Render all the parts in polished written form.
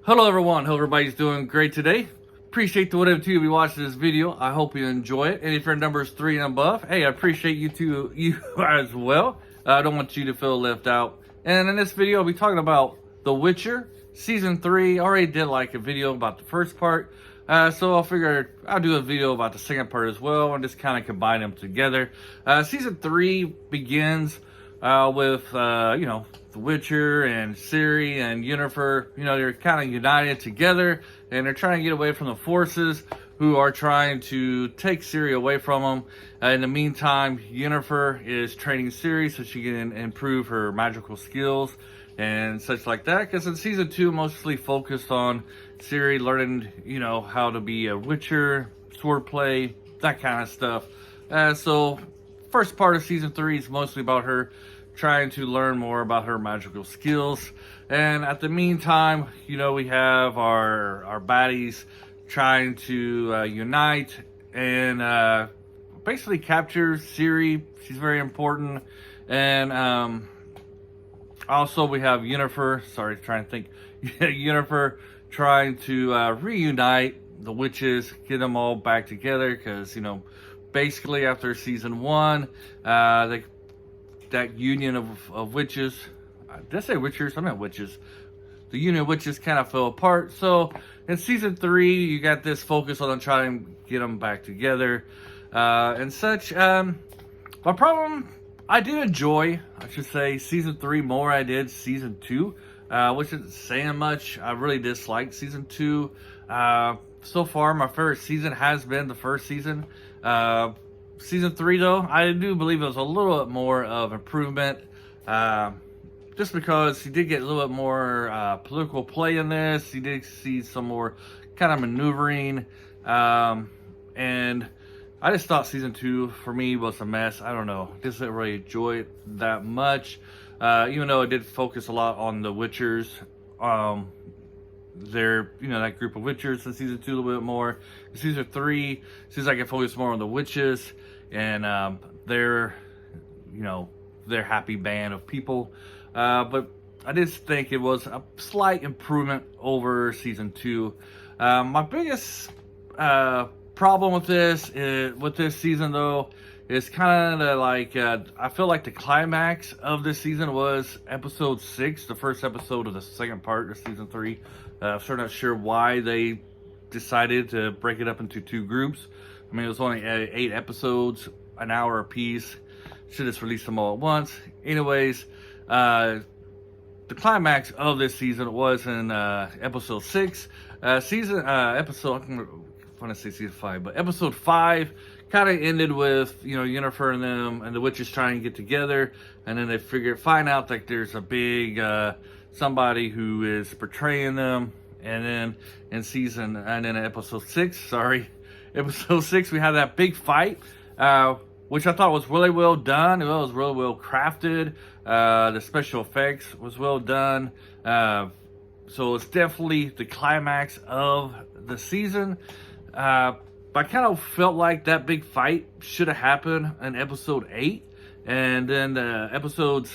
Hello everyone, hope everybody's doing great today. Appreciate the whatever you be watching this video. I hope you enjoy it. And if your number is 3 and above, hey, I appreciate you as well. I don't want you to feel left out. And in this video, I'll be talking about The Witcher Season 3. I already did like a video about the first part. So I figured I'll do a video about the second part as well and just kind of combine them together. Season 3 begins with, The Witcher and Ciri and Yennefer. They're kind of united together and they're trying to get away from the forces who are trying to take Ciri away from them. In the meantime, Yennefer is training Ciri so she can improve her magical skills and such like that. Because in Season 2, mostly focused on Ciri learning, how to be a Witcher, swordplay, that kind of stuff. So, first part of Season 3 is mostly about her trying to learn more about her magical skills. And at the meantime, we have our baddies trying to unite and basically capture Ciri. She's very important. And also we have Yennefer, Yennefer trying to reunite the witches, get them all back together. Because, basically after Season 1, that union of witches, did I say witchers? I meant witches. The union of witches kind of fell apart. So in Season 3, you got this focus on trying to get them back together and such. My problem, I did enjoy, Season 3 more I did Season 2, which isn't saying much. I really disliked Season 2. So far, my favorite season has been the first season. Season 3, though, I do believe it was a little bit more of improvement, just because you did get a little bit more political play in this. You did see some more kind of maneuvering, and I just thought Season 2 for me was a mess. I don't know, just didn't really enjoy it that much, even though it did focus a lot on the Witchers. That group of Witchers in Season 2 a little bit more. In Season 3, seems like it focused more on the witches and their happy band of people. But I just think it was a slight improvement over Season 2. My biggest problem with this season, though, is kind of like I feel like the climax of this season was Episode 6, the first episode of the second part of Season 3. I'm sort of not sure why they decided to break it up into 2 groups. I mean, it was only 8 episodes, an hour a piece. Should have released them all at once. Anyways, the climax of this season was in Episode 6. Episode 5, but Episode 5 kind of ended with, Yennefer and them and the witches trying to get together, and then they find out that there's a big somebody who is betraying them. And then in Episode 6, Episode 6, we had that big fight, which I thought was really well done. It was really well crafted. The special effects was well done. So it's definitely the climax of the season. But I kind of felt like that big fight should have happened in Episode 8. And then Episodes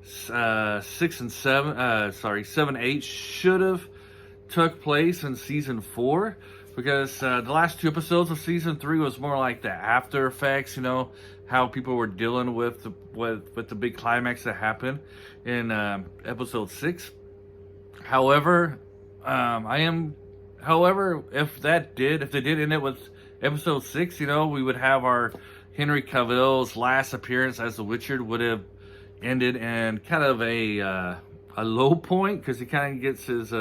6 and 7, 7, 8 should have took place in Season 4. Because the last 2 episodes of Season 3 was more like the after effects, how people were dealing with the big climax that happened in Episode 6. However, if they did end it with Episode 6, we would have our Henry Cavill's last appearance as the Witcher would have ended in kind of a low point, because he kind of gets his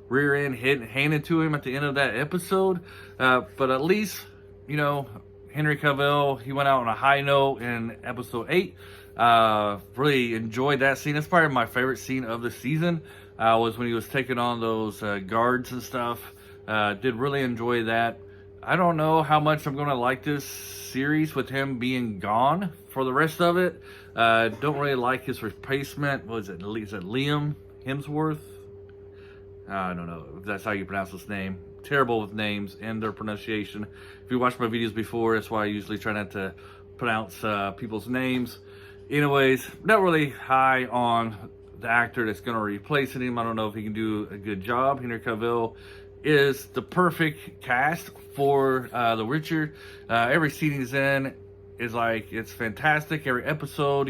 rear end handed to him at the end of that episode. But at least, Henry Cavill, he went out on a high note in Episode 8. Really enjoyed that scene. That's probably my favorite scene of the season, was when he was taking on those guards and stuff. Did really enjoy that. I don't know how much I'm going to like this series with him being gone for the rest of it. Don't really like his replacement. Is it Liam Hemsworth? I don't know if that's how you pronounce his name. Terrible with names and their pronunciation. If you watched my videos before, that's why I usually try not to pronounce people's names. Anyways, not really high on the actor that's going to replace him. I don't know if he can do a good job. Henry Cavill is the perfect cast for The Witcher. Every scene he's in is like, it's fantastic. Every episode,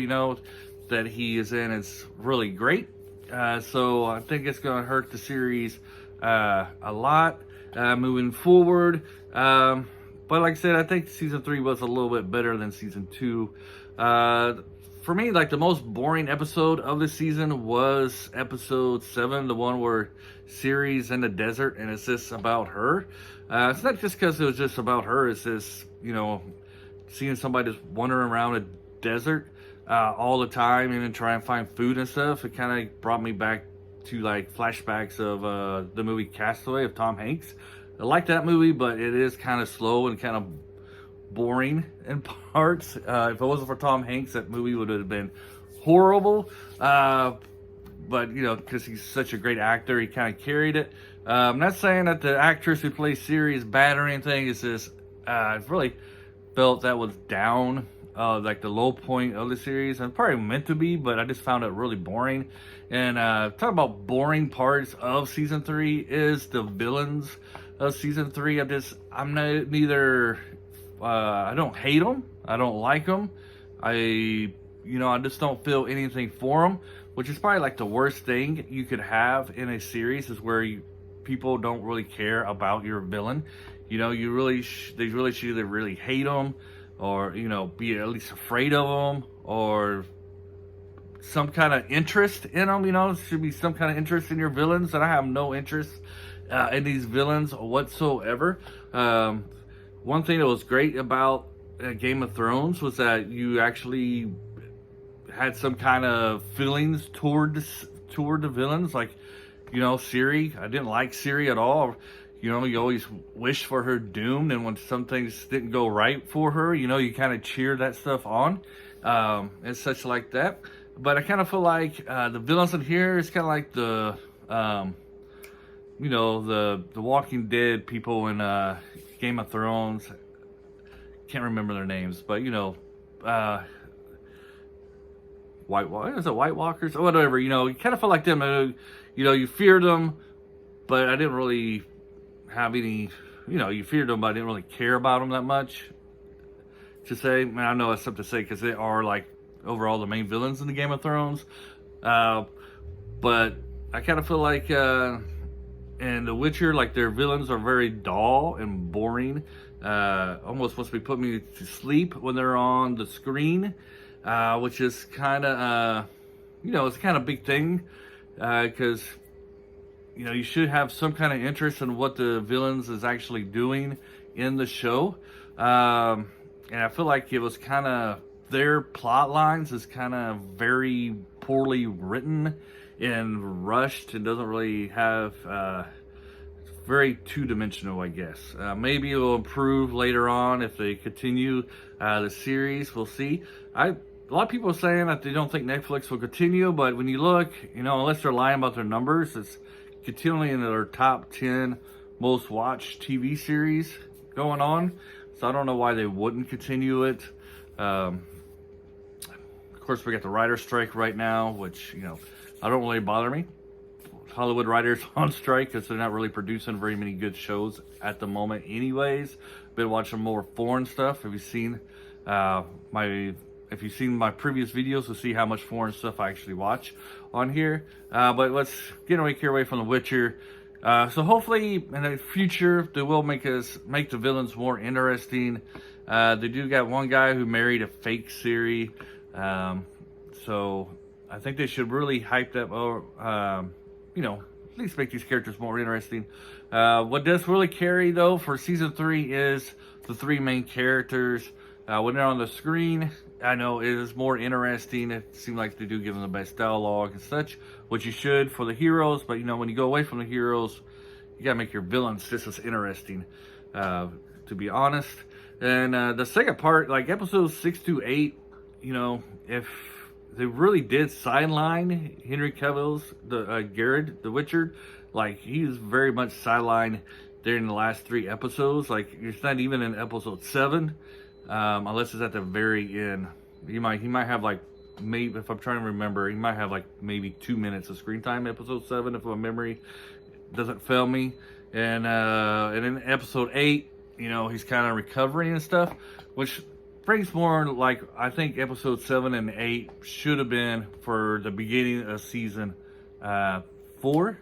that he is in is really great. So I think it's going to hurt the series a lot moving forward. But like I said, I think season 3 was a little bit better than season 2. For me, like the most boring episode of the season was episode 7, the one where Ciri's in the desert and it's just about her. It's not just because it was just about her. It's just, seeing somebody just wandering around a desert all the time and then try and find food and stuff. It kind of brought me back to like flashbacks of the movie Castaway of Tom Hanks. I like that movie, but it is kind of slow and kind of boring in parts. If it wasn't for Tom Hanks, that movie would have been horrible. But because he's such a great actor, he kind of carried it. I'm not saying that the actress who plays Ciri is bad or anything. It's just I really felt that was down, like the low point of the series, and probably meant to be, but I just found it really boring. And talking about boring parts of season 3 is the villains of season 3. I'm not neither. I don't hate them. I don't like them. I just don't feel anything for them, which is probably like the worst thing you could have in a series, is where people don't really care about your villain. They really should either really hate them, or be at least afraid of them, or some kind of interest in them. There should be some kind of interest in your villains, and I have no interest in these villains whatsoever. One thing that was great about Game of Thrones was that you actually had some kind of feelings toward the villains. Like, Ciri, I didn't like Ciri at all. You always wish for her doom, and when some things didn't go right for her, you kind of cheer that stuff on, and such like that. But I kind of feel like the villains in here is kind of like the Walking Dead people in Game of Thrones. Can't remember their names, but White Walkers or whatever. You kind of feel like them. You fear them, but I didn't really have any. You feared them, but I didn't really care about them that much. To say, I know that's something to say because they are like overall the main villains in the Game of Thrones. But I kind of feel like in The Witcher, like their villains are very dull and boring. Almost supposed to be putting me to sleep when they're on the screen, which is kind of, it's kind of big thing, because, you should have some kind of interest in what the villains is actually doing in the show. And I feel like it was kind of, their plot lines is kind of very poorly written and rushed, and doesn't really have, very two-dimensional, I guess. Maybe it will improve later on if they continue the series. We'll see. A lot of people are saying that they don't think Netflix will continue, but when you look, unless they're lying about their numbers, it's continually in their top 10 most watched TV series going on. So I don't know why they wouldn't continue it. Of course, we got the writer's strike right now, which, I don't really bother me. Hollywood writers on strike because they're not really producing very many good shows at the moment anyways. Been watching more foreign stuff. If you've seen my previous videos, you'll see how much foreign stuff I actually watch on here. But let's get away from The Witcher. So hopefully in the future they will make the villains more interesting. They do got one guy who married a fake Ciri. So I think they should really hype that up. At least make these characters more interesting. What does really carry, though, for Season 3 is the 3 main characters. When they're on the screen, I know it is more interesting. It seems like they do give them the best dialogue and such, which you should for the heroes. But, when you go away from the heroes, you got to make your villains just as interesting, to be honest. And the second part, like episodes 6 to 8, if they really did sideline Henry Cavill's Geralt, the Witcher. Like, he's very much sidelined during the last 3 episodes. Like, it's not even in episode 7, unless it's at the very end. He might have like maybe, if I'm trying to remember, he might have like maybe 2 minutes of screen time, episode 7, if my memory doesn't fail me. And in episode 8, you know, he's kind of recovering and stuff, which brings more like, I think episode 7 and 8 should have been for the beginning of season 4.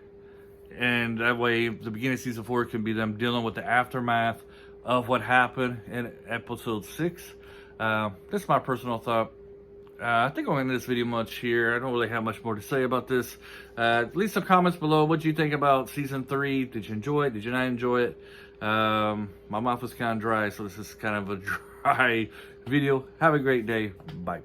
And that way, the beginning of season 4 can be them dealing with the aftermath of what happened in episode 6. That's my personal thought. I think I'm going to end this video much here. I don't really have much more to say about this. Leave some comments below. What do you think about season 3? Did you enjoy it? Did you not enjoy it? My mouth is kind of dry, so this is kind of a dry video. Have a great day. Bye.